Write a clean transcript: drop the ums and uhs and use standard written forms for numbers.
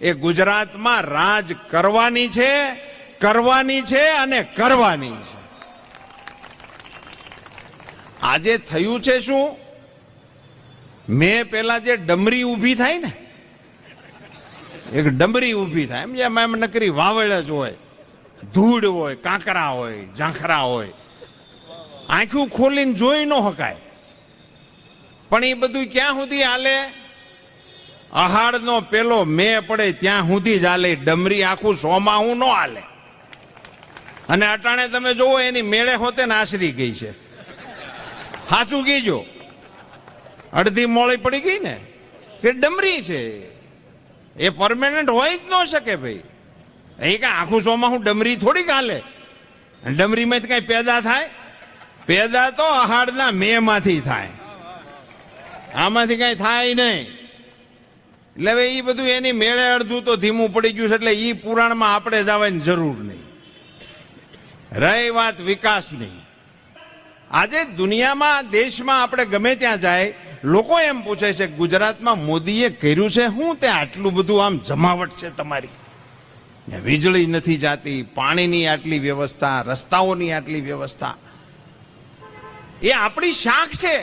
એ ગુજરાતમાં રાજ કરવાની છે અને કરવાની છે. આજે થયું છે શું? મેં પેલા જે ડમરી ઊભી થાય ને, એક ડમરી ઊભી થાય એમ, જેમ એમ નકરી વાવળ જ હોય, ધૂળ હોય, કાંકરા હોય, ઝાંખરા હોય, આંખું ખોલીને જોઈ ન શકાય. પણ એ બધું ક્યાં સુધી હાલે? અહાડનો પેલો મે પડે ત્યાં સુધી જ હાલે. ડમરી આખું સોમાહું ન હાલે. અને અટાણે તમે જોવો એની મેળે હોતે ને આશરી ગઈ છે. સાચું કીજો, અડધી મોળી પડી ગઈ ને કે ડમરી છે. એ પરમેનન્ટ હોય જ ન શકે ભાઈ. એ કઈ આખું સોમાહું ડમરી થોડીક હાલે. ડમરીમાં કઈ પેદા થાય? પેદા તો અહાડના મે માંથી થાય, આમાંથી કઈ થાય નહીં. એટલે હવે એ બધું એની મેળે અડધું તો ધીમું પડી ગયું છે, એટલે એ પુરાણમાં આપણે જવાની જરૂર નહીં. રહી વાત વિકાસની, આજે દુનિયામાં, દેશમાં આપણે ગમે ત્યાં જાય, લોકો એમ પૂછે છે ગુજરાતમાં મોદીએ કર્યું છે શું તે આટલું બધું આમ જમાવટ છે તમારી? વીજળી નથી જાતી, પાણીની આટલી વ્યવસ્થા, રસ્તાઓની આટલી વ્યવસ્થા. એ આપણી શાખ છે.